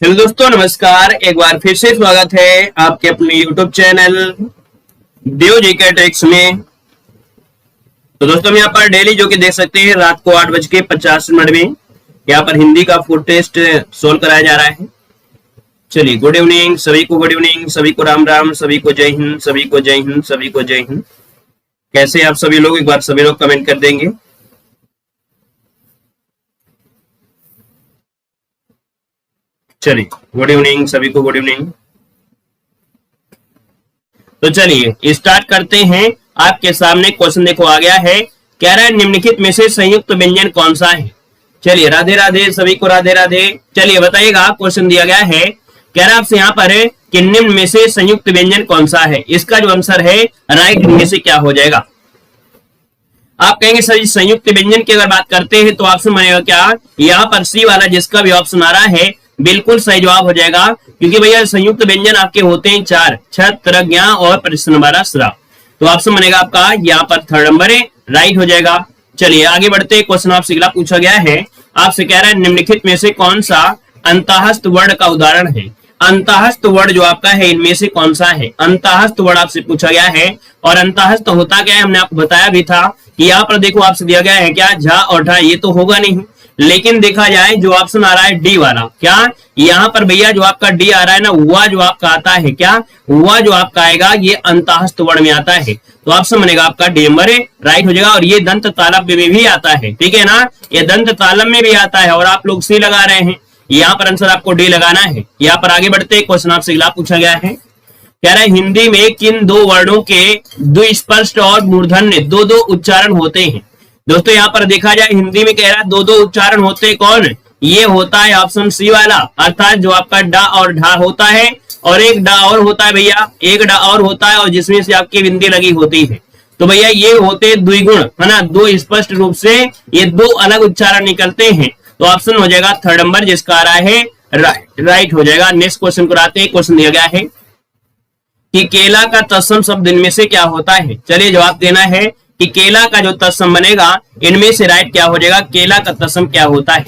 Hello दोस्तों, नमस्कार। एक बार फिर से स्वागत है आपके अपने यूट्यूब चैनल देव जीके ट्रिक्स में। तो दोस्तों, हम यहाँ पर डेली जो कि देख सकते हैं रात को 8:50 में यहाँ पर हिंदी का फुल टेस्ट सोल्व कराया जा रहा है। चलिए, गुड इवनिंग सभी को, गुड इवनिंग सभी को, राम राम सभी को, जय हिंद सभी को, जय हिंद सभी को, जय हिंद। कैसे आप सभी लोग? एक बार सभी लोग कमेंट कर देंगे। चलिए, गुड इवनिंग सभी को, गुड इवनिंग। तो चलिए स्टार्ट करते हैं। आपके सामने क्वेश्चन देखो आ गया है, कह रहा है निम्नलिखित में से संयुक्त व्यंजन कौन सा है। चलिए, राधे राधे सभी को, राधे राधे। चलिए बताइएगा, क्वेश्चन दिया गया है, कह रहा है आपसे यहाँ पर है कि निम्न में से संयुक्त व्यंजन कौन सा है। इसका जो आंसर है राइट में से क्या हो जाएगा। आप कहेंगे सर संयुक्त व्यंजन की अगर बात करते हैं तो ऑप्शन बनेगा क्या, यहाँ पर सी वाला जिसका भी ऑप्शन आ रहा है बिल्कुल सही जवाब हो जाएगा, क्योंकि भैया संयुक्त व्यंजन आपके होते हैं 4, छत्र, ज्ञ और परिश्रम वाला स्रा। तो ऑप्शन बनेगा आपका यहाँ पर थर्ड नंबर है, राइट हो जाएगा। चलिए आगे बढ़ते, क्वेश्चन आपसे अगला पूछा गया है, आपसे कह रहा है निम्नलिखित में से कौन सा अंतःस्थ वर्ण का उदाहरण है। अंतःस्थ वर्ण जो आपका है इनमें से कौन सा है। अंतःस्थ वर्ण आपसे पूछा गया है, और अंतःस्थ होता क्या है हमने आपको बताया भी था कि यहाँ पर देखो आपसे दिया गया है क्या, झा और ढा, ये तो होगा नहीं। लेकिन देखा जाए जो ऑप्शन आ रहा है डी वाला, क्या यहाँ पर भैया जो आपका डी आ रहा है ना, वह जो आपका आता है क्या, वह जो आपका आएगा ये अंतःस्थ वर्ण में आता है। तो ऑप्शन बनेगा आपका डी नंबर है, राइट हो जाएगा। और ये दंत तालव्य में भी आता है, ठीक है ना, ये दंत तालव्य में भी आता है, और आप लोग सी लगा रहे हैं, यहाँ पर आंसर आपको डी लगाना है। यहाँ पर आगे बढ़ते, क्वेश्चन आपसे अगला पूछा गया है, कह रहा है हिंदी में किन दो वर्णों के द्विस्पष्ट और मूर्धन्य दो दो उच्चारण होते हैं। दोस्तों यहाँ पर देखा जाए हिंदी में कह रहा है दो दो उच्चारण होते हैं, कौन, ये होता है ऑप्शन सी वाला, अर्थात जो आपका डा और ढा होता है, और एक डा और होता है भैया, एक डा और होता है, और जिसमें से आपकी बिंदी लगी होती है। तो भैया ये होते द्विगुण, है ना, दो स्पष्ट रूप से ये दो अलग उच्चारण निकलते हैं। तो ऑप्शन हो जाएगा थर्ड नंबर जिसका आ रहा है राइट हो जाएगा। नेक्स्ट क्वेश्चन को आते हैं। क्वेश्चन दिया गया है कि केला का तत्सम शब्द इनमें से क्या होता है। चलिए जवाब देना है कि केला का जो तत्सम बनेगा इनमें से राइट क्या हो जाएगा, केला का तत्सम क्या होता है।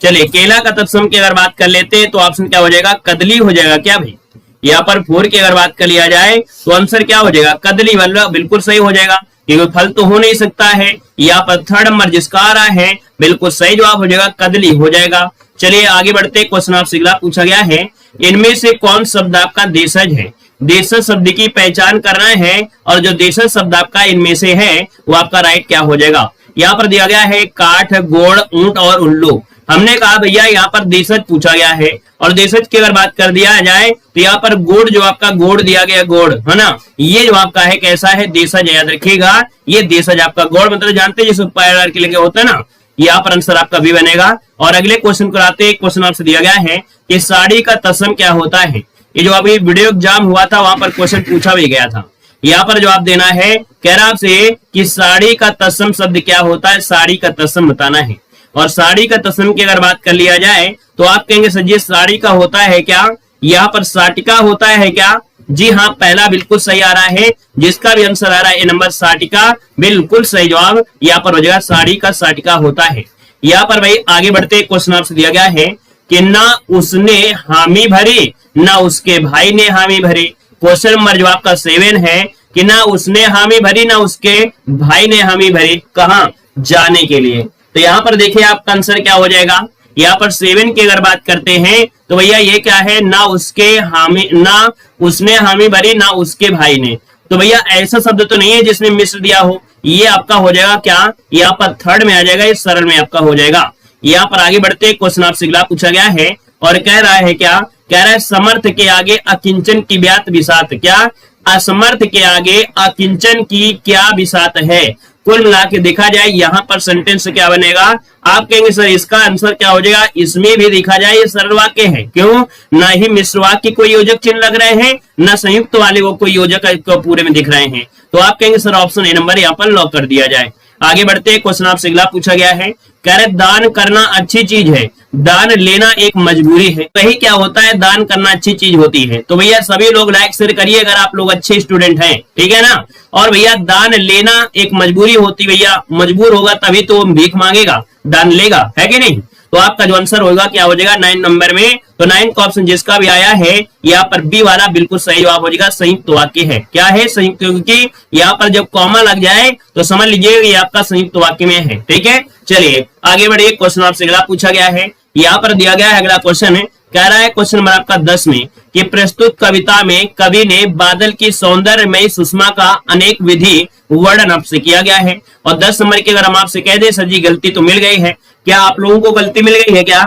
चलिए केला का तत्सम की अगर बात कर लेते हैं तो ऑप्शन क्या हो जाएगा, कदली हो जाएगा क्या भाई। यहाँ पर फोर की अगर बात कर लिया जाए तो आंसर क्या हो जाएगा, कदली वाला बिल्कुल सही हो जाएगा, क्योंकि फल तो हो नहीं सकता है। यहाँ पर थर्ड नंबर जिसका आ रहा है बिल्कुल सही जवाब हो जाएगा, कदली हो जाएगा। चलिए आगे बढ़ते, क्वेश्चन आपसे अगला पूछा गया है, इनमें से कौन शब्द आपका देशज है। देशज शब्द की पहचान करना है, और जो देशज शब्द आपका इनमें से है वो आपका राइट क्या हो जाएगा। यहाँ पर दिया गया है काठ, गोड़, ऊंट और उल्लू। हमने कहा भैया यहाँ पर देशज पूछा गया है, और देशज की अगर बात कर दिया जाए तो यहाँ पर गोड़ जो आपका गोड़ दिया गया, गोड़ है ना, ये जो आपका है कैसा है, देशज। याद रखिएगा ये देशज आपका, गोड़ मतलब जानते हैं जिस पैर के लिए होता है ना। यहाँ पर आंसर आपका भी बनेगा। और अगले क्वेश्चन को आते हैं। क्वेश्चन आपसे दिया गया है कि साड़ी का तत्सम क्या होता है। ये जो अभी वीडियो एग्जाम हुआ था वहां पर क्वेश्चन पूछा भी गया था। यहाँ पर जवाब देना है, कह रहा आपसे कि साड़ी का तत्सम शब्द क्या होता है, साड़ी का तत्सम बताना है। और साड़ी का तत्सम की अगर बात कर लिया जाए तो आप कहेंगे सर जी साड़ी का होता है क्या, यहाँ पर साटिका होता है क्या। जी हाँ, पहला बिल्कुल सही आ रहा है, जिसका भी आंसर आ रहा है ए नंबर साटिका, बिल्कुल सही जवाब यहाँ पर हो जाएगा, साड़ी का साटिका होता है। यहाँ पर भाई आगे बढ़ते, क्वेश्चन आपसे दिया गया है कि ना उसने हामी भरी ना उसके भाई ने हामी भरी। क्वेश्चन नंबर जो आपका 7 है कि ना उसने हामी भरी ना उसके भाई ने हामी भरी, कहां, जाने के लिए। तो यहाँ पर देखिए आपका आंसर क्या हो जाएगा। यहाँ पर 7 की अगर बात करते हैं तो भैया ये क्या है, ना उसके हामी, ना उसने हामी भरी ना उसके भाई ने। तो भैया ऐसा शब्द तो नहीं है जिसमें मिश्र दिया हो, ये आपका हो जाएगा क्या, यहाँ पर थर्ड में आ जाएगा, ये सरल में आपका हो जाएगा। यहाँ पर आगे बढ़ते, क्वेश्चन आपसे अगला पूछा गया है, और कह रहा है क्या, कह रहा है समर्थ के आगे अकिंचन की ब्यात बिसात। क्या, असमर्थ के आगे अकिंचन की क्या बिसात है। कुल मिला के देखा जाए यहाँ पर सेंटेंस क्या बनेगा, आप कहेंगे सर इसका आंसर क्या हो जाएगा। इसमें भी देखा जाए ये सरल वाक्य है, क्यों, ना ही मिश्र वाक्य कोई योजक चिन्ह लग रहे हैं, ना संयुक्त वाले वो कोई योजक पूरे में दिख रहे हैं। तो आप कहेंगे सर ऑप्शन ए नंबर यहाँ पर लॉक कर दिया जाए। आगे बढ़ते, क्वेश्चन आपसे अगला पूछा गया है, कह रहे दान करना अच्छी चीज है, दान लेना एक मजबूरी है। वही क्या होता है, दान करना अच्छी चीज होती है। तो भैया सभी लोग लाइक शेयर करिए अगर आप लोग अच्छे स्टूडेंट हैं, ठीक है ना। और भैया दान लेना एक मजबूरी होती, भैया मजबूर होगा तभी तो भीख मांगेगा, दान लेगा, है कि नहीं। तो आपका जो आंसर होगा क्या हो जाएगा 9 नंबर में। तो 9 का ऑप्शन जिसका भी आया है यहाँ पर बी वाला बिल्कुल सही जवाब हो जाएगा, संयुक्त वाक्य है। क्या है? संयुक्त, क्योंकि यहाँ पर जब कॉमा लग जाए तो समझ लीजिए ये आपका संयुक्त वाक्य में है। ठीक है, चलिए आगे बढ़िए। क्वेश्चन आपसे अगला पूछा गया है, यहाँ पर दिया गया है अगला क्वेश्चन है, कह रहा है क्वेश्चन नंबर आपका 10 में कि प्रस्तुत कविता में कवि ने बादल की सौंदर्यमयी सुषमा का अनेक विधि वर्णन आपसे किया गया है। और 10 नंबर की अगर हम आपसे कह दें सर जी गलती तो मिल गई है, क्या आप लोगों को गलती मिल गई है क्या?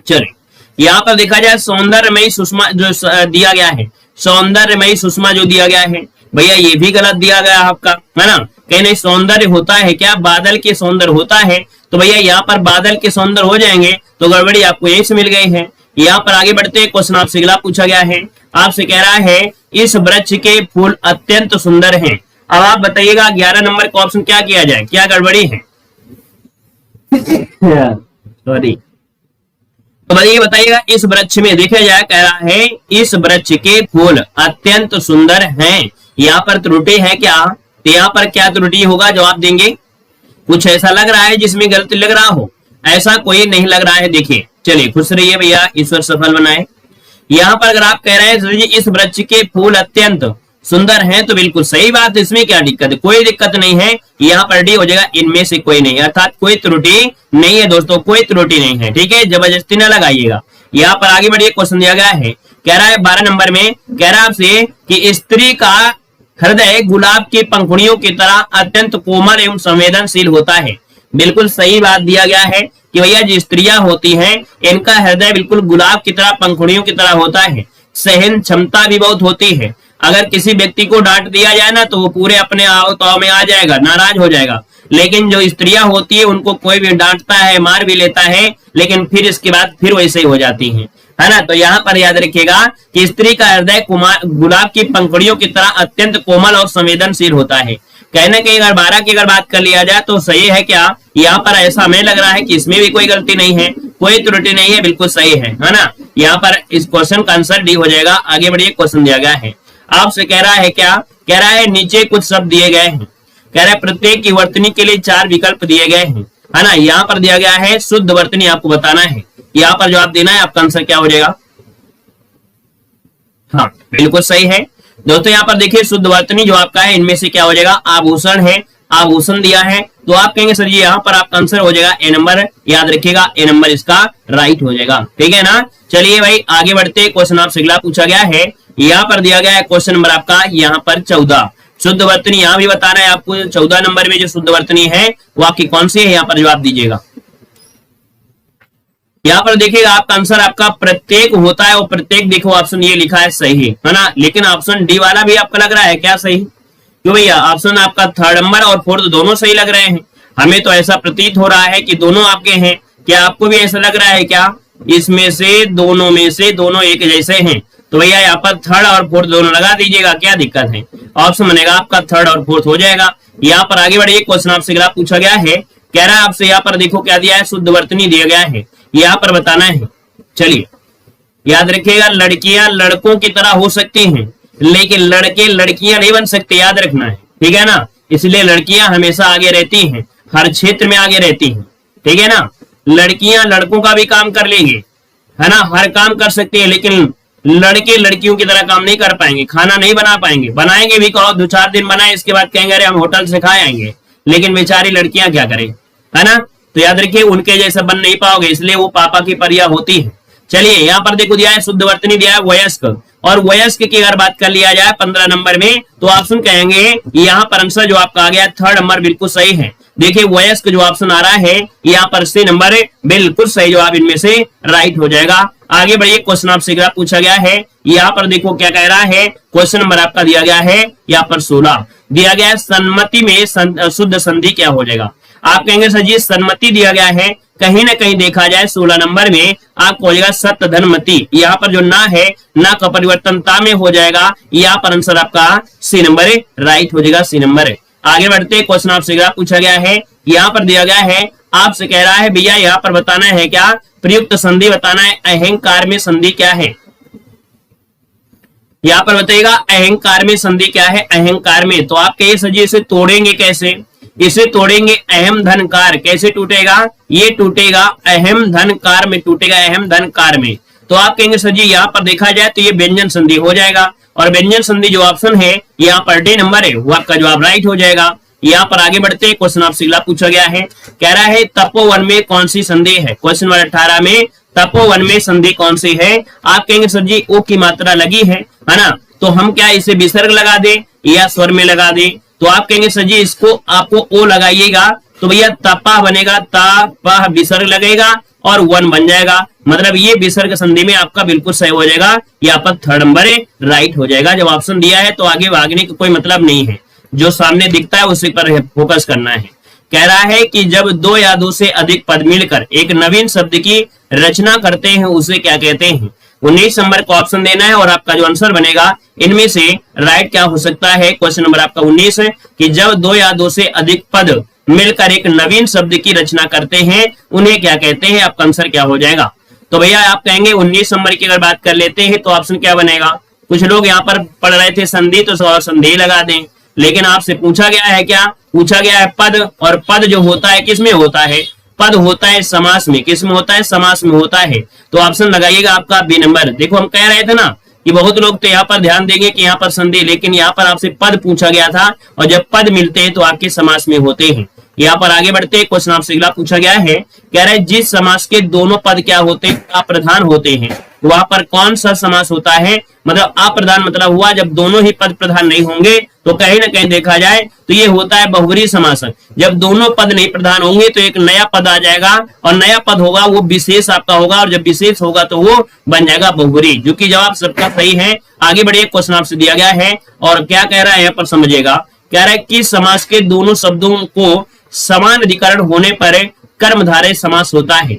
चलिए यहाँ पर देखा जाए सौंदर्यमयी सुषमा जो दिया गया है, सौंदर्यमयी सुषमा जो दिया गया है भैया ये भी गलत दिया गया आपका, है ना। कहीं नहीं सौंदर्य होता है क्या? बादल के सौंदर्य होता है, तो भैया यहाँ पर बादल के सौंदर्य हो जाएंगे, तो गड़बड़ी आपको यहीं से मिल गई है। यहाँ पर आगे बढ़ते हैं, क्वेश्चन आपसे अगला पूछा गया है, आपसे कह रहा है इस वृक्ष के फूल अत्यंत सुंदर हैं। अब आप बताइएगा 11 नंबर का ऑप्शन क्या किया जाए, क्या गड़बड़ी है? सॉरी, तो बताइएगा इस वृक्ष में देखा जाए, कह रहा है इस वृक्ष के फूल अत्यंत सुंदर हैं, यहाँ पर त्रुटि है क्या? तो यहाँ पर क्या त्रुटि होगा जवाब देंगे? कुछ ऐसा लग रहा है जिसमें गलती लग रहा हो, ऐसा कोई नहीं लग रहा है। देखिए चलिए खुश रहिए भैया, ईश्वर सफल बनाए। यहाँ पर अगर आप कह रहे हैं इस वृक्ष के फूल अत्यंत सुंदर हैं, तो बिल्कुल सही बात, इसमें क्या दिक्कत है? कोई दिक्कत नहीं है। यहाँ पर डी हो जाएगा इनमें से कोई नहीं, अर्थात कोई त्रुटि नहीं है दोस्तों, कोई त्रुटि नहीं है। ठीक है, जबरदस्ती ना लगाइएगा। यहाँ पर आगे बढ़िए, क्वेश्चन दिया गया है, कह रहा है 12 नंबर में, कह रहा है आपसे कि स्त्री का हृदय गुलाब की पंखुड़ियों की तरह अत्यंत कोमल एवं संवेदनशील होता है। बिल्कुल सही बात दिया गया है कि भैया जो स्त्रियां होती हैं इनका हृदय बिल्कुल गुलाब की तरह पंखुड़ियों की तरह होता है, सहन क्षमता भी बहुत होती है। अगर किसी व्यक्ति को डांट दिया जाए ना तो वो पूरे अपने आवताव में आ जाएगा, नाराज हो जाएगा, लेकिन जो स्त्रियां होती है उनको कोई भी डांटता है, मार भी लेता है, लेकिन फिर इसके बाद फिर वैसे ही हो जाती हैं, है ना। तो यहाँ पर याद रखिएगा कि स्त्री का हृदय गुलाब की पंखुड़ियों की तरह अत्यंत कोमल और संवेदनशील होता है। कहने की अगर 12 की अगर बात कर लिया जाए तो सही है क्या? यहाँ पर ऐसा हमें लग रहा है कि इसमें भी कोई गलती नहीं है, कोई त्रुटि नहीं है, बिल्कुल सही है ना। यहाँ पर इस क्वेश्चन का आंसर डी हो जाएगा। आगे बढ़िए, क्वेश्चन दिया गया है, आपसे कह रहा है क्या? कह रहा है नीचे कुछ शब्द दिए गए हैं, कह रहा है प्रत्येक की वर्तनी के लिए 4 विकल्प दिए गए हैं, है ना। यहाँ पर दिया गया है शुद्ध वर्तनी आपको बताना है, यहाँ पर जवाब देना है, आपका आंसर क्या हो जाएगा? हाँ बिल्कुल सही है दोस्तों। यहाँ पर देखिए शुद्ध वर्तनी जो आपका है इनमें से क्या हो जाएगा? आभूषण है, आभूषण दिया है, तो आप कहेंगे सर जी यहाँ पर आपका आंसर हो जाएगा ए नंबर। याद रखिएगा ए नंबर इसका राइट हो जाएगा। ठीक है ना। चलिए भाई आगे बढ़ते, क्वेश्चन आपसे अगला पूछा गया है, यहाँ पर दिया गया है क्वेश्चन नंबर आपका यहाँ पर 14, शुद्ध वर्तनी यहाँ भी बताना है आपको। 14 नंबर में जो शुद्ध वर्तनी है वो आपकी कौन सी है, यहाँ पर जवाब दीजिएगा। यहाँ पर देखिएगा आपका आंसर आपका प्रत्येक होता है, और प्रत्येक देखो ऑप्शन ये लिखा है सही है ना, लेकिन ऑप्शन डी वाला भी आपका लग रहा है क्या सही? क्यों भैया? ऑप्शन आपका 3rd नंबर और 4th दोनों सही लग रहे हैं, हमें तो ऐसा प्रतीत हो रहा है कि दोनों आपके हैं। क्या आपको भी ऐसा लग रहा है क्या? इसमें से दोनों में से दोनों एक जैसे हैं, तो भैया यहाँ पर 3rd और 4th दोनों लगा दीजिएगा, क्या दिक्कत है? ऑप्शन बनेगा आपका 3rd और 4th हो जाएगा। यहाँ पर आगे बढ़िए, क्वेश्चन आपसे अगला पूछा गया है, कह रहा है आपसे यहाँ पर देखो क्या दिया है, शुद्ध वर्तनी दिया गया है, यहाँ पर बताना है। चलिए याद रखिएगा लड़कियां लड़कों की तरह हो सकती हैं, लेकिन लड़के लड़कियां नहीं बन सकते, याद रखना है। ठीक है ना, इसलिए लड़कियां हमेशा आगे रहती हैं, हर क्षेत्र में आगे रहती हैं। ठीक है ना, लड़कियां लड़कों का भी काम कर लेंगे, है ना, हर काम कर सकती है, लेकिन लड़के लड़कियों की तरह काम नहीं कर पाएंगे, खाना नहीं बना पाएंगे। बनाएंगे भी कहो 2-4 दिन बनाए, इसके बाद कहेंगे अरे हम होटल से खाए आएंगे, लेकिन बेचारी लड़कियां क्या करें, है ना। तो याद रखिए उनके जैसा बन नहीं पाओगे, इसलिए वो पापा की परिया होती है। चलिए यहाँ पर देखो दिया है शुद्ध वर्तनी दिया है वयस्क, और वयस्क की अगर बात कर लिया जाए 15 नंबर में, तो ऑप्शन कहेंगे यहाँ पर आंसर जो आपका आ गया 3rd नंबर बिल्कुल सही है। देखिए वयस्क जो ऑप्शन आ रहा है यहाँ पर C नंबर बिल्कुल सही जवाब इनमें से राइट हो जाएगा। आगे बढ़िए, क्वेश्चन आपसे पूछा गया है, यहाँ पर देखो क्या कह रहा है, क्वेश्चन नंबर आपका दिया गया है यहाँ पर 16 दिया गया है, सन्मति में शुद्ध संधि क्या हो जाएगा? आप कहेंगे सर जी सन्मति दिया गया है, कहीं ना कहीं देखा जाए 16 नंबर में आपको हो जाएगा सत्य धनमति, यहाँ पर जो ना है ना का परिवर्तनता में हो जाएगा, यहाँ पर आंसर आपका C नंबर राइट हो जाएगा, C नंबर। आगे बढ़ते, क्वेश्चन आपसे पूछा गया है, यहाँ पर दिया गया है, आपसे कह रहा है भैया यहाँ पर बताना है क्या? प्रयुक्त संधि बताना है, अहंकार में संधि क्या है? यहाँ पर बताइएगा अहंकार में संधि क्या है? अहंकार में, तो आप कहिए सर जी इसे तोड़ेंगे कैसे? इसे तोड़ेंगे अहम धन कार। कैसे टूटेगा? ये टूटेगा अहम धन कार में, टूटेगा अहम धन कार में। तो आप कहेंगे सर जी यहाँ पर देखा जाए तो ये व्यंजन संधि हो जाएगा, और व्यंजन संधि जो ऑप्शन है यहाँ पर डी नंबर है वो आपका जवाब राइट हो जाएगा। यहाँ पर आगे बढ़ते हैं, क्वेश्चन आपसे अगला पूछा गया है, कह रहा है तपोवन में कौन सी संधि है? क्वेश्चन नंबर 18 में तपोवन में संधि कौन सी है? आप कहेंगे सर जी ओ की मात्रा लगी है ना, तो हम क्या इसे विसर्ग लगा दे या स्वर में लगा दे? तो आप कहेंगे सर जी इसको आपको ओ लगाइएगा तो भैया तपा बनेगा, ता विसर्ग लगेगा और वन बन जाएगा, मतलब ये विसर्ग संधि में आपका बिल्कुल सही हो जाएगा। यहाँ पर थर्ड नंबर राइट हो जाएगा। जब ऑप्शन दिया है तो आगे भागने का कोई मतलब नहीं है, जो सामने दिखता है उसी पर फोकस करना है। कह रहा है कि जब दो या दो से अधिक पद मिलकर एक नवीन शब्द की रचना करते हैं उसे क्या कहते हैं? 19 नंबर का ऑप्शन देना है और आपका जो आंसर बनेगा इनमें से राइट क्या हो सकता है? क्वेश्चन नंबर आपका 19 है कि जब दो या दो से अधिक पद मिलकर एक नवीन शब्द की रचना करते हैं उन्हें क्या कहते हैं? आपका आंसर क्या हो जाएगा? तो भैया आप कहेंगे 19 नंबर की अगर बात कर लेते हैं तो ऑप्शन क्या बनेगा? कुछ लोग यहाँ पर पढ़ रहे थे संधि, तो संधि लगा दें, लेकिन आपसे पूछा गया है क्या? पूछा गया है पद, और पद जो होता है किसमें होता है? पद होता है समास में। किसमें होता है? समास में होता है। तो ऑप्शन लगाइएगा आपका बी नंबर। देखो हम कह रहे थे ना कि बहुत लोग तो यहाँ पर ध्यान देंगे कि यहाँ पर संधि, लेकिन यहाँ पर आपसे पद पूछा गया था, और जब पद मिलते हैं तो आपके समास में होते हैं। यहाँ पर आगे बढ़ते हैं, क्वेश्चन आपसे अगला पूछा गया है, कह रहा है जिस समास के दोनों पद क्या होते हैं? अप्रधान होते हैं, वहां पर कौन सा समास होता है? मतलब अप्रधान मतलब हुआ जब दोनों ही पद प्रधान नहीं होंगे, तो कहीं ना कहीं देखा जाए तो ये होता है बहुव्रीहि समास। जब दोनों पद नहीं प्रधान होंगे तो एक नया पद आ जाएगा, और नया पद होगा वो विशेष आपका होगा, और जब विशेष होगा तो वो बन जाएगा बहुव्रीहि। जो कि जवाब सबका सही है। आगे बढ़िए, क्वेश्चन आपसे दिया गया है और क्या कह रहा है यहाँ पर समझिएगा। कह रहा है कि समास के दोनों शब्दों को समान अधिकरण होने पर कर्मधारय समास होता है।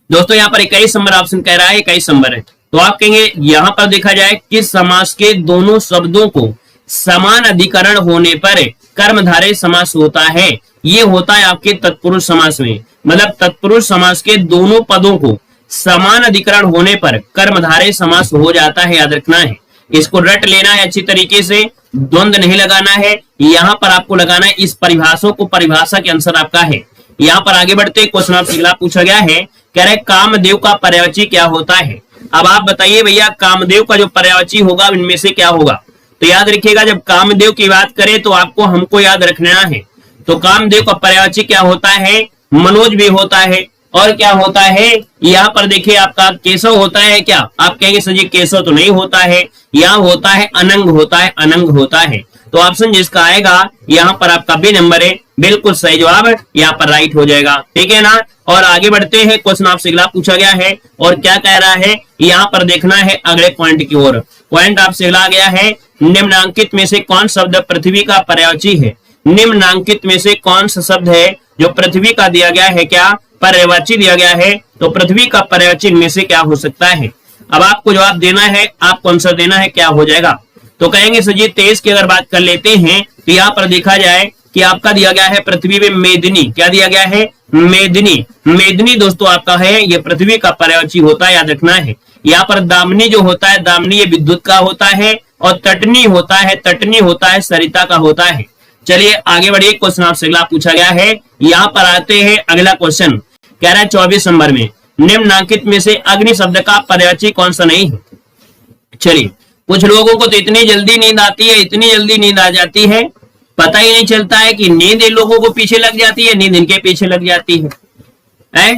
दोस्तों यहाँ पर 21 नंबर ऑप्शन कह रहा है, 21 नंबर है। तो आप कहेंगे यहाँ पर देखा जाए कि समास के दोनों शब्दों को समान अधिकरण होने पर कर्मधारय समास होता है। ये होता है आपके तत्पुरुष समास में, मतलब तत्पुरुष समास के दोनों पदों को समान अधिकरण होने पर कर्मधारय समास हो जाता है। याद रखना है, इसको रट लेना है अच्छी तरीके से, द्वंद नहीं लगाना है। यहाँ पर आपको लगाना है इस परिभाषा को, परिभाषा के आंसर आपका है। यहाँ पर आगे बढ़ते क्वेश्चन आपसे अगला पूछा गया है, कह रहे कामदेव का पर्यायवाची क्या होता है? अब आप बताइए भैया कामदेव का जो पर्यायवाची होगा इनमें से क्या होगा? तो याद रखिएगा जब कामदेव की बात करें तो आपको हमको याद रखना है। तो कामदेव का पर्यायवाची क्या होता है? मनोज भी होता है, और क्या होता है? यहाँ पर देखिए आपका केशव होता है क्या? आप कहेंगे सर जी केशव तो नहीं होता है, यहाँ होता है अनंग होता है, अनंग होता है। तो ऑप्शन जिसका आएगा यहाँ पर आपका बी नंबर है, बिल्कुल सही जवाब यहाँ पर राइट हो जाएगा। ठीक है ना। और आगे बढ़ते हैं, क्वेश्चन आपसे अगला पूछा गया है और क्या कह रहा है यहाँ पर देखना है अगले पॉइंट की ओर। पॉइंट आपसे अगला गया है, निम्नांकित में से कौन शब्द पृथ्वी का पर्यायवाची है? निम्नांकित में से कौन सा शब्द है जो पृथ्वी का दिया गया है क्या? पर्यायवाची दिया गया है। तो पृथ्वी का पर्यायवाची में से क्या हो सकता है? अब आपको जवाब देना है, आपको आंसर देना है, क्या हो जाएगा? तो कहेंगे सर जी 23 की अगर बात कर लेते हैं तो यहाँ पर देखा जाए कि आपका दिया गया है पृथ्वी में मेदिनी। क्या दिया गया है? मेदिनी। मेदिनी दोस्तों आपका है ये पृथ्वी का पर्यायवाची होता है, याद रखना है। यहाँ पर दामिनी जो होता है, दामिनी ये विद्युत का होता है, और तटनी होता है, तटनी होता है सरिता का होता है। चलिए आगे बढ़िए, क्वेश्चन आपसे अगला पूछा गया है। यहाँ पर आते हैं अगला क्वेश्चन, कह रहा है 24 नंबर में निम्नांकित में से अग्नि शब्द का पर्यायवाची कौन सा नहीं है? चलिए कुछ लोगों को तो इतनी जल्दी नींद आती है, इतनी जल्दी नींद आ जाती है, पता ही नहीं चलता है कि नींद इन लोगों को पीछे लग जाती है, नींद इनके पीछे लग जाती है।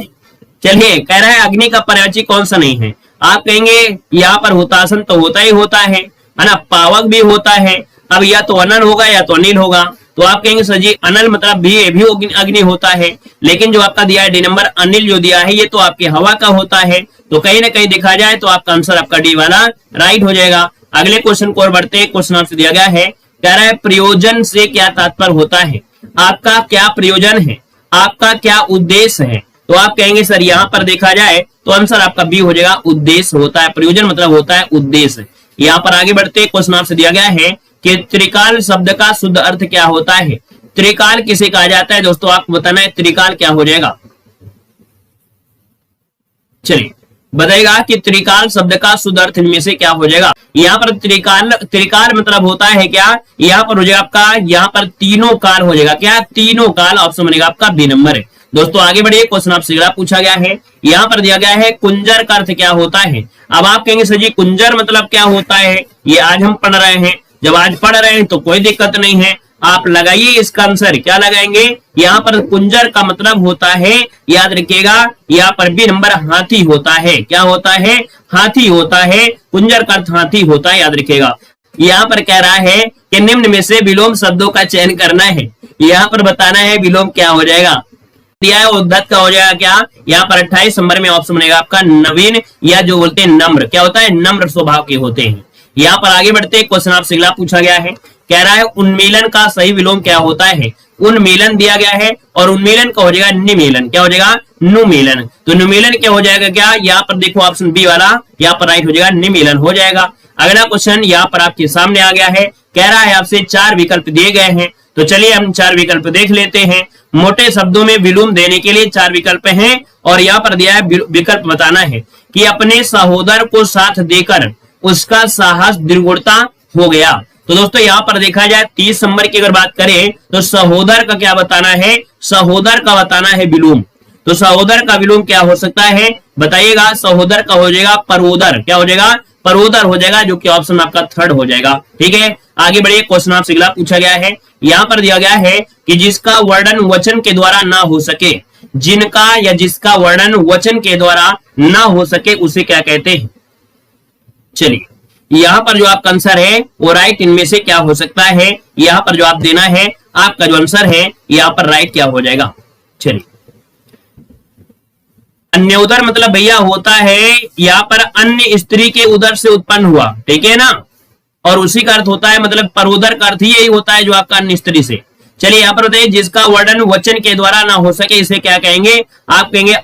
चलिए कह रहा है अग्नि का पर्यायवाची कौन सा नहीं है? आप कहेंगे यहाँ पर हुतासन तो होता ही होता है ना, पावक भी होता है। अब या तो अनल होगा या तो अनिल होगा। तो आप कहेंगे सर जी अनल मतलब भी अग्नि होता है, लेकिन जो आपका दिया है डी नंबर अनिल जो दिया है ये तो आपके हवा का होता है। तो कहीं ना कहीं देखा जाए तो आपका आंसर आपका डी वाला राइट हो जाएगा। अगले क्वेश्चन को और बढ़ते हैं, क्वेश्चन आपसे दिया गया है, कह रहा है प्रयोजन से क्या तात्पर्य होता है? आपका क्या प्रयोजन है? आपका क्या उद्देश्य है? तो आप कहेंगे सर यहाँ पर देखा जाए तो आंसर आपका बी हो जाएगा, उद्देश्य होता है। प्रयोजन मतलब होता है उद्देश्य। यहाँ पर आगे बढ़ते क्वेश्चन आपसे दिया गया है कि त्रिकाल शब्द का शुद्ध अर्थ क्या होता है? त्रिकाल किसे कहा जाता है दोस्तों? आपको बताना है त्रिकाल क्या हो जाएगा। चलिए बताइएगा कि त्रिकाल शब्द का शुद्ध अर्थ में से क्या हो जाएगा। यहाँ पर त्रिकाल, त्रिकाल मतलब होता है क्या, यहाँ पर हो जाएगा आपका, यहाँ पर तीनों काल हो जाएगा क्या, तीनों काल, ऑप्शन बनेगा आपका बी नंबर। दोस्तों आगे बढ़िए, क्वेश्चन आपसे अगला पूछा गया है, यहाँ पर दिया गया है कुंजर का अर्थ क्या होता है। अब आप कहेंगे सर जी कुंजर मतलब क्या होता है, ये आज हम पढ़ रहे हैं, जब आज पढ़ रहे हैं तो कोई दिक्कत नहीं है, आप लगाइए इसका आंसर, क्या लगाएंगे, यहाँ पर कुंजर का मतलब होता है, याद रखिएगा, यहाँ पर बी नंबर हाथी होता है, क्या होता है, हाथी होता है, कुंजर का अर्थ हाथी होता है, याद रखिएगा। यहाँ पर कह रहा है कि निम्न में से विलोम शब्दों का चयन करना है, यहाँ पर बताना है विलोम क्या हो जाएगा, दिया है उद्धत का हो जाएगा क्या, यहाँ पर 28 नंबर में ऑप्शन बनेगा आपका नवीन, या जो बोलते हैं नम्र, क्या होता है, नम्र स्वभाव के होते हैं। यहाँ पर आगे बढ़ते क्वेश्चन आपसे अगला पूछा गया है, कह रहा है उन्मीलन का सही विलोम क्या होता है। उन्मीलन दिया गया है और उन्मीलन का हो जाएगा निमीलन, क्या हो जाएगा, नुमीलन। तो नुमीलन क्या हो जाएगा क्या, यहाँ पर देखो ऑप्शन बी वाला, यहाँ पर राइट हो जाएगा, निमीलन हो जाएगा। अगला क्वेश्चन यहाँ पर आपके सामने आ गया है, कह रहा है आपसे 4 विकल्प दिए गए हैं, तो चलिए हम 4 विकल्प देख लेते हैं। मोटे शब्दों में विलोम देने के लिए 4 विकल्प हैं, और यहाँ पर दिया है विकल्प बताना है कि अपने सहोदर को साथ देकर उसका साहस द्विगुणता हो गया। तो दोस्तों यहाँ पर देखा जाए 30 नंबर की अगर बात करें तो सहोदर का क्या बताना है, सहोदर का बताना है विलोम। तो सहोदर का विलोम क्या हो सकता है बताइएगा, सहोदर का हो जाएगा परोदर, क्या हो जाएगा, परोदर हो जाएगा, जो कि ऑप्शन आपका थर्ड हो जाएगा। ठीक है, आगे बढ़िए, क्वेश्चन आपसे अगला पूछा गया है, यहाँ पर दिया गया है कि जिसका वर्णन वचन के द्वारा ना हो सके, जिनका या जिसका वर्णन वचन के द्वारा ना हो सके उसे क्या कहते हैं। चलिए यहाँ पर जो आपका आंसर है वो राइट इनमें से क्या हो सकता है, यहाँ पर जो आप देना है, आपका जो आंसर है यहाँ पर राइट क्या हो जाएगा। चलिए अन्य उदर मतलब भैया होता है यहाँ पर अन्य स्त्री के उदर से उत्पन्न हुआ, ठीक है ना, और उसी का अर्थ होता है मतलब परोदर का अर्थ ही यही होता है जो आपका अन्य स्त्री से। चलिए यहाँ पर बताइए जिसका वर्णन वचन के द्वारा ना हो सके इसे क्या कहेंगे, आप कहेंगे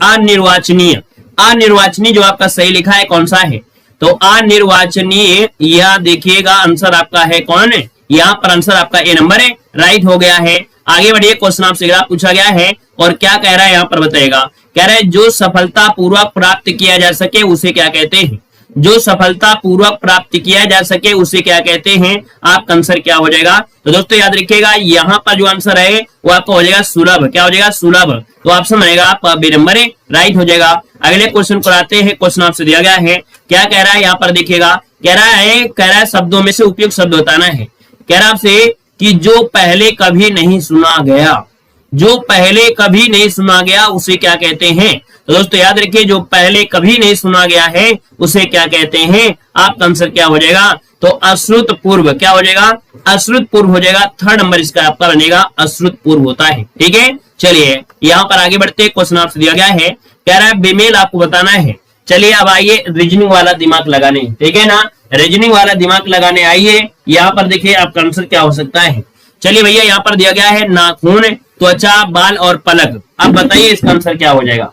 अनिर्वाचनीय। अनिर्वाचनीय जो आपका सही लिखा है कौन सा है, तो अनिर्वाचनीय, यह देखिएगा आंसर आपका है कौन है, यहाँ पर आंसर आपका ए नंबर है, राइट हो गया है। आगे बढ़िए, क्वेश्चन आपसे अगला पूछा गया है और क्या कह रहा है यहाँ पर बताएगा, कह रहा है जो सफलता पूर्वक प्राप्त किया जा सके उसे क्या कहते हैं, जो सफलता पूर्वक प्राप्त किया जा सके उसे क्या कहते हैं, आपका आंसर क्या हो जाएगा। तो दोस्तों याद रखिएगा यहाँ पर जो आंसर है वो आपका हो जाएगा सुलभ, क्या हो जाएगा, सुलभ। तो ऑप्शन बनेगा आपका बी नंबर है, राइट हो जाएगा। अगले क्वेश्चन को आते हैं, क्वेश्चन आपसे दिया गया है, क्या कह रहा है यहाँ पर देखिएगा, कह रहा है शब्दों में से उपयुक्त शब्द बताना है। कह रहा है आपसे कि जो पहले कभी नहीं सुना गया, जो पहले कभी नहीं सुना गया उसे क्या कहते हैं। तो दोस्तों याद रखिए जो पहले कभी नहीं सुना गया है उसे क्या कहते हैं, आपका आंसर क्या हो जाएगा, तो अश्रुत पूर्व, क्या हो जाएगा, अश्रुत पूर्व हो जाएगा, थर्ड नंबर इसका आपका बनेगा, अश्रुत पूर्व होता है। ठीक है, चलिए यहाँ पर आगे बढ़ते, क्वेश्चन आपसे दिया गया है, कह रहा है बेमेल आपको बताना है। चलिए अब आइए रीजनिंग वाला दिमाग लगाने, ठीक है ना, रीजनिंग वाला दिमाग लगाने आइए। यहाँ पर देखिए आपका आंसर क्या हो सकता है। चलिए भैया यहाँ पर दिया गया है नाखून, त्वचा, बाल और पलक, अब बताइए इसका आंसर क्या हो जाएगा।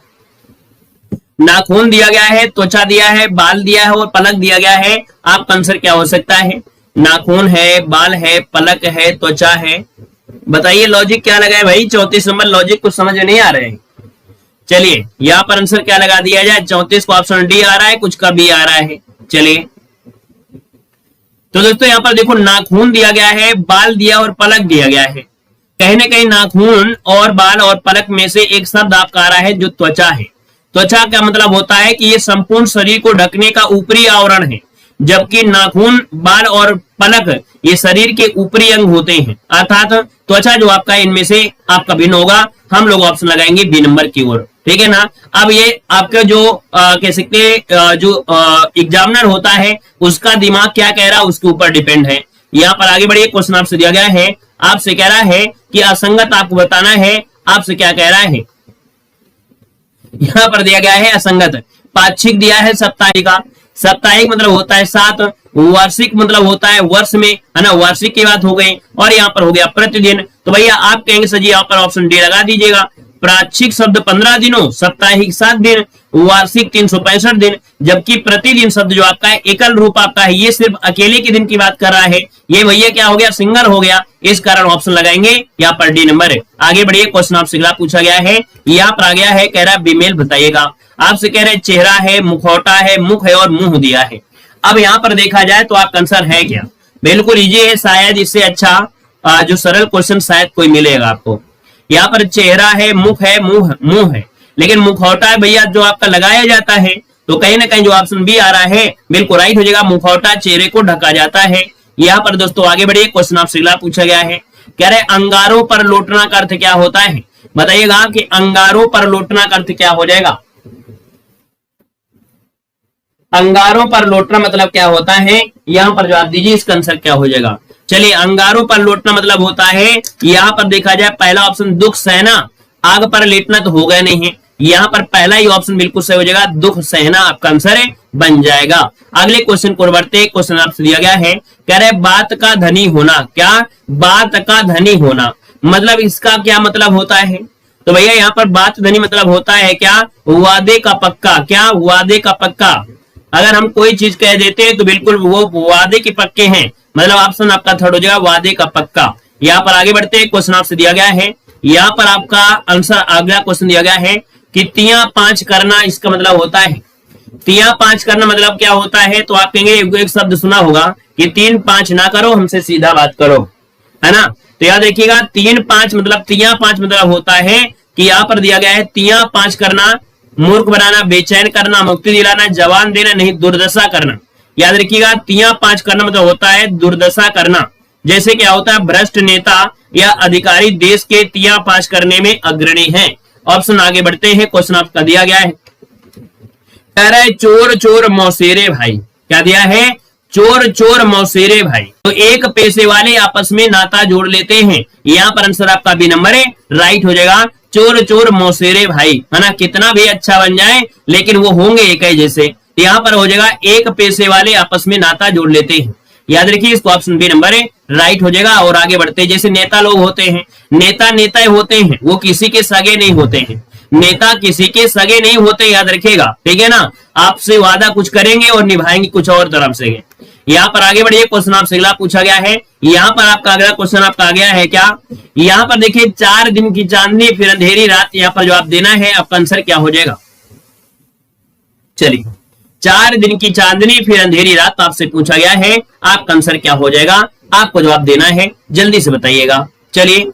नाखून दिया गया है, त्वचा दिया है, बाल दिया है और पलक दिया गया है, आपका आंसर क्या हो सकता है। नाखून है, बाल है, पलक है, त्वचा है, बताइए लॉजिक क्या लगा है भाई। 34 नंबर लॉजिक कुछ समझ नहीं आ रहे हैं। चलिए यहाँ पर आंसर क्या लगा दिया जाए, 34 को ऑप्शन डी आ रहा है, कुछ का बी आ रहा है। चलिए तो दोस्तों यहाँ पर देखो नाखून दिया गया है, बाल दिया और पलक दिया गया है, कहीं ना कहीं नाखून और बाल और पलक में से एक शब्द आपका आ रहा है जो त्वचा है। त्वचा का मतलब होता है कि ये संपूर्ण शरीर को ढकने का ऊपरी आवरण है, जबकि नाखून, बाल और पलक ये शरीर के ऊपरी अंग होते हैं, अर्थात त्वचा जो आपका इनमें से आपका भिन्न होगा। हम लोग ऑप्शन लगाएंगे बी नंबर की ओर, ठीक है ना। अब ये आपके जो कह सकते जो एग्जामिनर होता है उसका दिमाग क्या कह रहा है उसके ऊपर डिपेंड है। यहाँ पर आगे बढ़िए, क्वेश्चन आपसे दिया गया है, आपसे कह रहा है कि असंगत आपको बताना है, आपसे क्या कह रहा है, यहाँ पर दिया गया है असंगत। पाक्षिक दिया है साप्ताहिक का, साप्ताहिक मतलब होता है 7, वार्षिक मतलब होता है वर्ष में, है ना, वार्षिक की बात हो गई, और यहाँ पर हो गया प्रतिदिन। तो भैया आप कहेंगे सर जी यहाँ पर ऑप्शन डी लगा दीजिएगा। प्राक्षिक शब्द 15 दिनों, साप्ताहिक 7 दिन, वार्षिक 365 दिन, जबकि प्रतिदिन शब्द जो आपका है एकल रूप आपका है, ये सिर्फ अकेले के दिन की बात कर रहा है, ये भैया क्या हो गया, सिंगल हो गया, इस कारण ऑप्शन लगाएंगे यहाँ पर डी नंबर है। आगे बढ़िए, क्वेश्चन आपसे अगला पूछा गया है, यहाँ पर आ गया है, कह रहा है बीमेल बताइएगा। आपसे कह रहे हैं चेहरा है, मुखौटा है, मुख है और मुंह दिया है। अब यहाँ पर देखा जाए तो आपका आंसर है क्या? बिल्कुल इजी है, शायद इससे अच्छा जो सरल क्वेश्चन शायद कोई मिलेगा आपको। यहाँ पर चेहरा है, मुख है, मुंह है, लेकिन मुखौटा है भैया जो आपका लगाया जाता है, तो कहीं ना कहीं जो ऑप्शन बी आ रहा है बिल्कुल राइट हो जाएगा, मुखौटा चेहरे को ढका जाता है। यहाँ पर दोस्तों आगे बढ़िए, क्वेश्चन आपसे अगला पूछा गया है, कह रहे अंगारों पर लौटना का अर्थ क्या होता है? बताइएगा कि अंगारों पर लौटना का अर्थ क्या हो जाएगा? अंगारों पर लौटना मतलब क्या होता है? यहाँ पर जवाब दीजिए, इसका आंसर क्या हो जाएगा? चलिए, अंगारों पर लौटना मतलब होता है, यहाँ पर देखा जाए पहला ऑप्शन दुख सहना, आग पर लेटना तो हो गया नहीं है, यहाँ पर पहला ही ऑप्शन बिल्कुल सही हो जाएगा, दुख सहना आपका आंसर बन जाएगा। अगले क्वेश्चन को बढ़ते, क्वेश्चन आपसे दिया गया है, कह रहे बात का धनी होना। क्या? बात का धनी होना मतलब इसका क्या मतलब होता है? तो भैया यहाँ पर बात धनी मतलब होता है क्या? वादे का पक्का। क्या? वादे का पक्का। अगर हम कोई चीज कह देते हैं तो बिल्कुल वो वादे के पक्के हैं, मतलब ऑप्शन आपका थर्ड हो जाएगा, वादे का पक्का। यहाँ पर आगे बढ़ते हैं, क्वेश्चन आपसे दिया गया है, यहाँ पर आपका आंसर अगला क्वेश्चन दिया गया है कि तिया पांच करना, इसका मतलब होता है, तिया पांच करना मतलब क्या होता है? तो आप कहेंगे एक शब्द सुना होगा कि 3 5 ना करो, हमसे सीधा बात करो, है ना? तो याद रखिएगा 3 5 मतलब, तिया पांच मतलब होता है कि यहाँ पर दिया गया है तिया पांच करना, मूर्ख बनाना, बेचैन करना, मुक्ति दिलाना, जवान देना, नहीं दुर्दशा करना। याद रखिएगा तिया पांच करना मतलब होता है दुर्दशा करना। जैसे क्या होता है, भ्रष्ट नेता या अधिकारी देश के तिया पांच करने में अग्रणी हैं। ऑप्शन आगे बढ़ते हैं, क्वेश्चन आपका दिया गया है, कह रहा है चोर चोर मौसेरे भाई। क्या दिया है? चोर चोर मौसेरे भाई। तो एक पैसे वाले आपस में नाता जोड़ लेते हैं, यहाँ पर आंसर आपका बी नंबर है, राइट हो जाएगा, चोर चोर मौसेरे भाई, है ना? कितना भी अच्छा बन जाए लेकिन वो होंगे एक ही जैसे, यहाँ पर हो जाएगा एक पैसे वाले आपस में नाता जोड़ लेते हैं। याद रखिए, इसको ऑप्शन बी नंबर है, राइट हो जाएगा। और आगे बढ़ते, जैसे नेता लोग होते हैं, नेता होते हैं, वो किसी के सगे नहीं होते हैं, नेता किसी के सगे नहीं होते, याद रखिएगा, ठीक है ना? आपसे वादा कुछ करेंगे और निभाएंगे कुछ और तरफ से। यहाँ पर आगे बढ़िए, क्वेश्चन आपसे अगला पूछा गया है, यहाँ पर आपका अगला क्वेश्चन आपका आ गया है क्या? यहाँ पर देखिए 4 दिन की चांदनी फिर अंधेरी रात, यहाँ पर जवाब देना है, आपका आंसर क्या हो जाएगा? चलिए, 4 दिन की चांदनी फिर अंधेरी रात आपसे पूछा गया है, आपका आंसर क्या हो जाएगा? आपको जवाब देना है, जल्दी से बताइएगा। चलिए,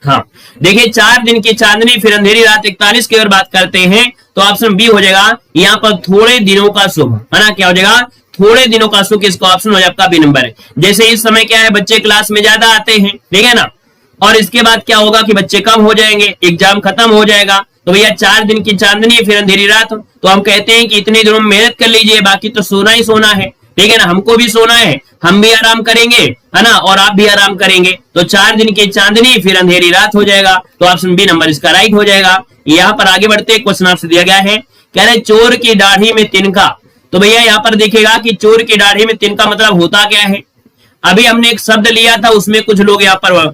हाँ देखिए, 4 दिन की चांदनी फिर अंधेरी रात 41 की अगर बात करते हैं तो ऑप्शन बी हो जाएगा, यहाँ पर थोड़े दिनों का शुभ, है ना? क्या हो जाएगा? थोड़े दिनों का शुभ, इसका ऑप्शन हो जाएगा आपका बी नंबर है। जैसे इस समय क्या है, बच्चे क्लास में ज्यादा आते हैं, ठीक है ना? और इसके बाद क्या होगा कि बच्चे कम हो जाएंगे, एग्जाम खत्म हो जाएगा, तो भैया 4 दिन की चांदनी फिर अंधेरी रात, तो हम कहते हैं कि इतने दिनों में मेहनत कर लीजिए, बाकी तो सोना ही सोना है, ठीक है ना? हमको भी सोना है, हम भी आराम करेंगे, है ना? और आप भी आराम करेंगे, तो 4 दिन की चांदनी फिर अंधेरी रात हो जाएगा, तो ऑप्शन बी नंबर इसका राइट हो जाएगा। यहाँ पर आगे बढ़ते, क्वेश्चन आपसे दिया गया है, कह रहे चोर की दाढ़ी में तिनका। तो भैया यहाँ पर देखिएगा कि चोर की दाढ़ी में तिनका मतलब होता क्या है? अभी हमने एक शब्द लिया था, उसमें कुछ लोग यहाँ पर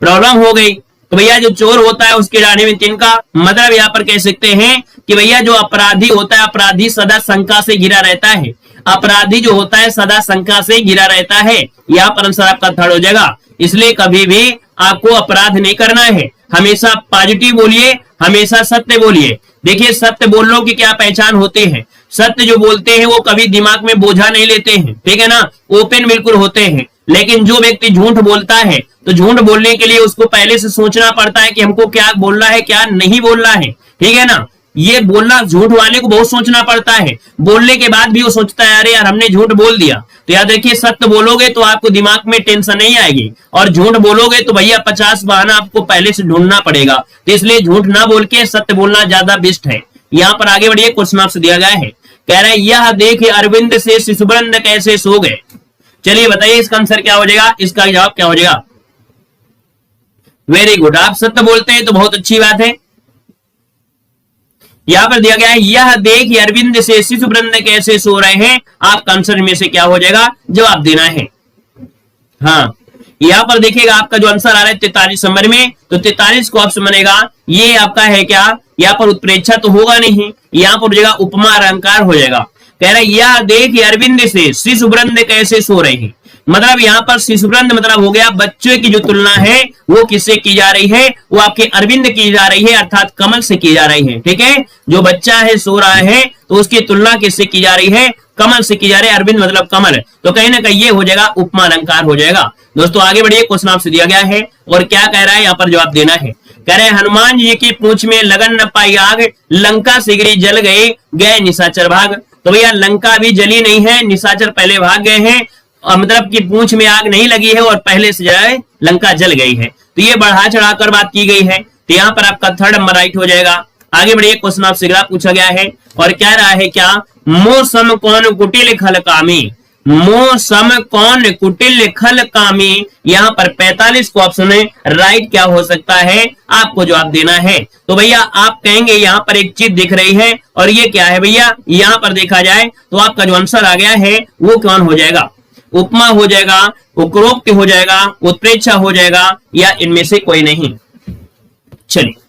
प्रॉब्लम हो गई, तो भैया जो चोर होता है उसकी दाढ़ी में तिनका मतलब यहाँ पर कह सकते हैं कि भैया जो अपराधी होता है, अपराधी सदा शंका से घिरा रहता है, अपराधी जो होता है सदा शंका से घिरा रहता है, यहाँ पर आंसर आपका थर्ड हो जाएगा। इसलिए कभी भी आपको अपराध नहीं करना है, हमेशा पॉजिटिव बोलिए, हमेशा सत्य बोलिए। देखिए, सत्य बोलने की क्या पहचान होती है, सत्य जो बोलते हैं वो कभी दिमाग में बोझा नहीं लेते हैं, ठीक है ना? ओपन बिल्कुल होते हैं। लेकिन जो व्यक्ति झूठ बोलता है तो झूठ बोलने के लिए उसको पहले से सोचना पड़ता है कि हमको क्या बोलना है, क्या नहीं बोलना है, ठीक है ना? ये बोलना, झूठ वाले को बहुत सोचना पड़ता है, बोलने के बाद भी वो सोचता है अरे यार हमने झूठ बोल दिया। तो याद रखिए, सत्य बोलोगे तो आपको दिमाग में टेंशन नहीं आएगी, और झूठ बोलोगे तो भैया 50 बहाना आपको पहले से ढूंढना पड़ेगा। तो इसलिए झूठ ना बोल के सत्य बोलना ज्यादा बेस्ट है। यहाँ पर आगे बढ़िए, क्वेश्चन आपसे दिया गया है, कह रहे हैं यह देख अरविंद से शिशुवृंद कैसे सो गए। चलिए बताइए इसका आंसर क्या हो जाएगा, इसका जवाब क्या हो जाएगा? वेरी गुड, आप सत्य बोलते हैं तो बहुत अच्छी बात है। यहां पर दिया गया है, यह देख अरविंद से शिशुवृंद कैसे सो रहे हैं, आपका आंसर में से क्या हो जाएगा? जवाब देना है। हाँ, यहां पर देखिएगा आपका जो आंसर आ रहा है 43 नंबर में, तो 43 को ऑप्शन बनेगा, ये आपका है क्या? यहाँ पर उत्प्रेक्षा तो होगा नहीं, यहाँ पर हो जाएगा उपमा अलंकार हो जाएगा। कह रहा है यह देख अरविंद से शिशुवृंद कैसे सो रहे हैं। मतलब यहाँ पर शिशुवृंद मतलब हो गया बच्चों की जो तुलना है वो किससे की जा रही है, वो आपके अरविंद की जा रही है, अर्थात कमल से की जा रही है। ठीक है, जो बच्चा है सो रहा है तो उसकी तुलना किससे की जा रही है, कमल से की जा रही है। अरविंद मतलब कमल, तो कहीं ना कहीं ये हो जाएगा उपमा अलंकार हो जाएगा। दोस्तों आगे बढ़िए, क्वेश्चन आपसे दिया गया है और क्या कह रहा है, यहाँ पर जवाब देना है। कह रहे हनुमान जी की पूंछ में लगन न पाई आग, लंका शीघ्र जल गए निशाचर भाग। तो भैया लंका भी जली नहीं है, निशाचर पहले भाग गए हैं, मतलब कि पूंछ में आग नहीं लगी है और पहले से जो है लंका जल गई है। तो ये बढ़ा चढ़ाकर बात की गई है, तो यहाँ पर आपका थर्ड नंबर राइट हो जाएगा। आगे बढ़िए, क्वेश्चन आपसे अगला पूछा गया है और कह रहा है क्या, मौसम कौन कुटिल खल कामी, मौसम कौन कुटिल खल कामी। यहाँ पर 45 को ऑप्शन है राइट क्या हो सकता है, आपको जवाब देना है। तो भैया आप कहेंगे यहाँ पर एक चीज दिख रही है और ये क्या है भैया, यहाँ पर देखा जाए तो आपका जो आंसर आ गया है वो कौन हो जाएगा, उपमा हो जाएगा, उपरोक्त हो जाएगा, उत्प्रेक्षा हो जाएगा, या इनमें से कोई नहीं। चलिए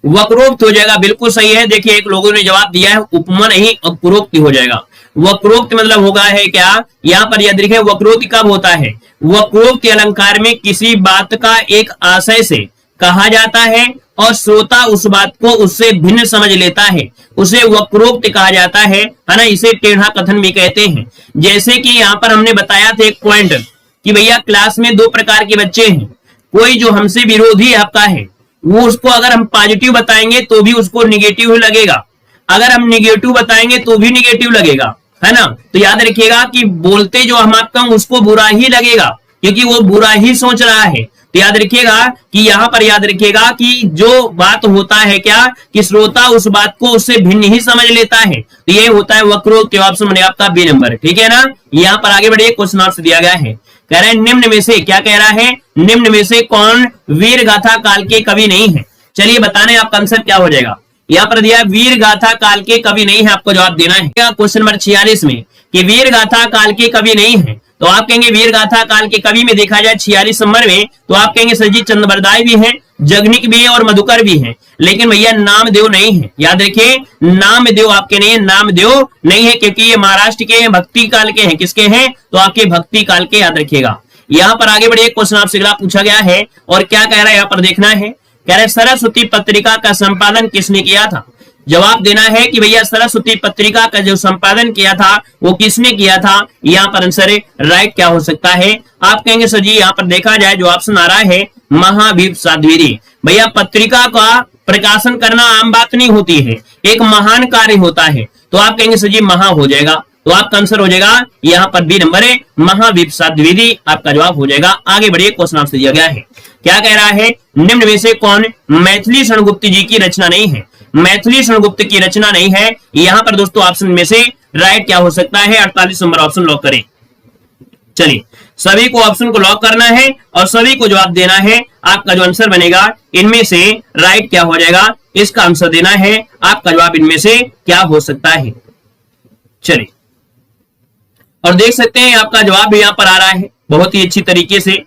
वक्रोक्त हो जाएगा, बिल्कुल सही है। देखिए एक लोगों ने जवाब दिया है उपमा नहीं उपरोक्त हो जाएगा। वक्रोक्त मतलब होगा है क्या, यहाँ पर याद रखिए वक्रोक्त कब होता है, वक्रोक्त अलंकार में किसी बात का एक आशय से कहा जाता है और श्रोता उस बात को उससे भिन्न समझ लेता है, उसे वक्रोक्त कहा जाता है ना। इसे टेढ़ा कथन भी कहते हैं। जैसे कि यहाँ पर हमने बताया था एक पॉइंट कि भैया क्लास में दो प्रकार के बच्चे हैं, कोई जो हमसे विरोधी आपका है वो उसको अगर हम पॉजिटिव बताएंगे तो भी उसको निगेटिव ही लगेगा, अगर हम निगेटिव बताएंगे तो भी निगेटिव लगेगा, है ना। तो याद रखिएगा कि बोलते जो हम आपका उसको बुरा ही लगेगा क्योंकि वो बुरा ही सोच रहा है। तो याद रखिएगा कि यहाँ पर याद रखिएगा कि जो बात होता है क्या, कि श्रोता उस बात को उससे भिन्न ही समझ लेता है, तो ये होता है वक्रोक्त। ऑप्शन बनेगा आपका बी नंबर, ठीक है ना। यहाँ पर आगे बढ़िए, क्वेश्चन आपसे दिया गया है, कह रहे हैं निम्न में से, क्या कह रहा है, निम्न में से कौन वीर गाथा काल के कवि नहीं है। चलिए बताने आपका आंसर क्या हो जाएगा। यहाँ पर दिया वीर गाथा काल के कवि नहीं है, आपको जवाब देना है। क्वेश्चन नंबर 46 में कि वीर गाथा काल के कवि नहीं है, तो आप कहेंगे वीर गाथा काल के कवि में देखा जाए 46 नंबर में, तो आप कहेंगे सर जी चंद्रबरदाई भी हैं, जगनिक भी है और मधुकर भी हैं, लेकिन भैया नामदेव नहीं है। याद रखिए नामदेव आपके नहीं है, नामदेव नहीं है क्योंकि ये महाराष्ट्र के भक्ति काल के हैं। किसके हैं, तो आपके भक्ति काल के, याद रखिएगा। यहाँ पर आगे बढ़िए, क्वेश्चन आपसे अगला पूछा गया है और क्या कह रहा है, यहाँ पर देखना है। कह रहे सरस्वती पत्रिका का संपादन किसने किया था। जवाब देना है कि भैया सरस्वती पत्रिका का जो संपादन किया था वो किसने किया था। यहाँ पर आंसर राइट क्या हो सकता है, आप कहेंगे सर जी यहाँ पर देखा जाए जो ऑप्शन आ रहा है महावीर साध्वी। भैया पत्रिका का प्रकाशन करना आम बात नहीं होती है, एक महान कार्य होता है, तो आप कहेंगे सर जी महा हो जाएगा। तो आपका आंसर हो जाएगा यहाँ पर बी नंबर है महाविप्सा द्विवेदी, आपका जवाब हो जाएगा। आगे बढ़िए, क्वेश्चन आपसे दिया गया है, क्या कह रहा है, निम्न में से कौन मैथिली शरणगुप्त जी की रचना नहीं है। मैथिली शरणगुप्त की रचना नहीं है, यहाँ पर दोस्तों ऑप्शन में से राइट क्या हो सकता है, 48 नंबर ऑप्शन लॉक करें। चलिए सभी को ऑप्शन को लॉक करना है और सभी को जवाब देना है। आपका जो आंसर बनेगा इनमें से राइट क्या हो जाएगा, इसका आंसर देना है। आपका जवाब इनमें से क्या हो सकता है। चलिए और देख सकते हैं आपका जवाब भी यहाँ पर आ रहा है, बहुत ही अच्छी तरीके से,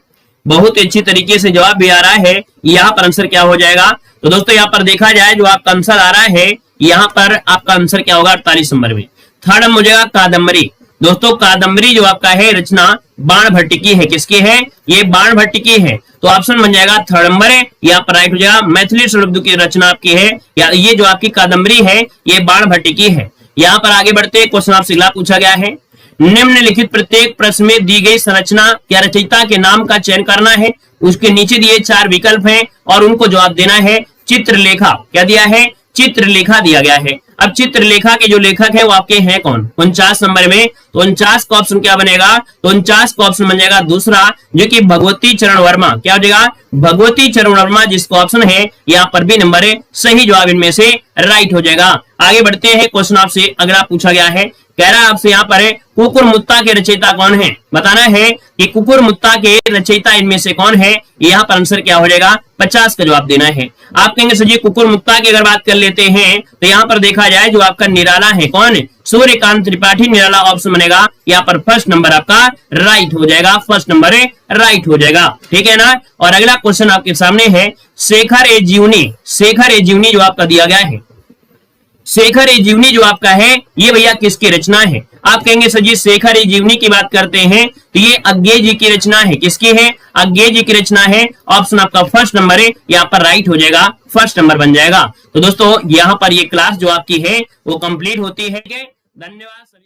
बहुत ही अच्छी तरीके से जवाब भी आ रहा है। यहाँ पर आंसर क्या हो जाएगा, तो दोस्तों यहाँ पर देखा जाए जो आपका आंसर आ रहा है, यहाँ पर आपका आंसर क्या होगा 48 नंबर में। थर्ड हो जाएगा कादम्बरी। दोस्तों कादम्बरी जो आपका है रचना बाण भट्ट की है, किसकी है, ये बाण भट्ट की है, तो ऑप्शन बन जाएगा थर्ड नंबर है। यहाँ पर राइट हो जाएगा मैथिली शरणगुप्त की रचना आपकी है, या ये जो आपकी कादम्बरी है ये बाण भट्ट की है। यहाँ पर आगे बढ़ते क्वेश्चन आपसे अगला पूछा गया है, निम्नलिखित प्रत्येक प्रश्न में दी गई संरचना या रचयिता के नाम का चयन करना है। उसके नीचे दिए 4 विकल्प हैं और उनको जवाब देना है। चित्रलेखा, क्या दिया है, चित्रलेखा दिया गया है। अब चित्रलेखा के जो लेखक है वो आपके हैं कौन, 49 नंबर में, तो 49 का ऑप्शन क्या बनेगा, तो 49 का ऑप्शन बन जाएगा दूसरा, जो कि भगवती चरण वर्मा। क्या हो जाएगा, भगवती चरण वर्मा, जिसका ऑप्शन है यहाँ पर बी नंबर है। सही जवाब इनमें से राइट हो जाएगा। आगे बढ़ते हैं, क्वेश्चन आपसे अगला पूछा गया है, कह रहा है आपसे यहाँ पर कुकुरमुत्ता के रचयिता कौन है। बताना है कि कुकुरमुत्ता के रचयिता इनमें से कौन है। यहाँ पर आंसर क्या हो जाएगा, 50 का जवाब देना है। आप कहेंगे सर जी कुकुरमुत्ता की अगर बात कर लेते हैं तो यहाँ पर देखा जाए जो आपका निराला है कौन, सूर्यकांत त्रिपाठी निराला, ऑप्शन बनेगा यहाँ पर फर्स्ट नंबर आपका राइट हो जाएगा। फर्स्ट नंबर राइट हो जाएगा, ठीक है ना। और अगला क्वेश्चन आपके सामने है, शेखर ए जीवनी। शेखर ए जीवनी जो आपका दिया गया है, शेखर ए जीवनी जो आपका है ये भैया किसकी रचना है। आप कहेंगे सर जी शेखर ये जीवनी की बात करते हैं, तो ये अज्ञे जी की रचना है। किसकी है? अज्ञे जी की रचना है। ऑप्शन आपका फर्स्ट नंबर है, यहाँ पर राइट हो जाएगा, फर्स्ट नंबर बन जाएगा। तो दोस्तों यहाँ पर ये क्लास जो आपकी है वो कंप्लीट होती है। धन्यवाद।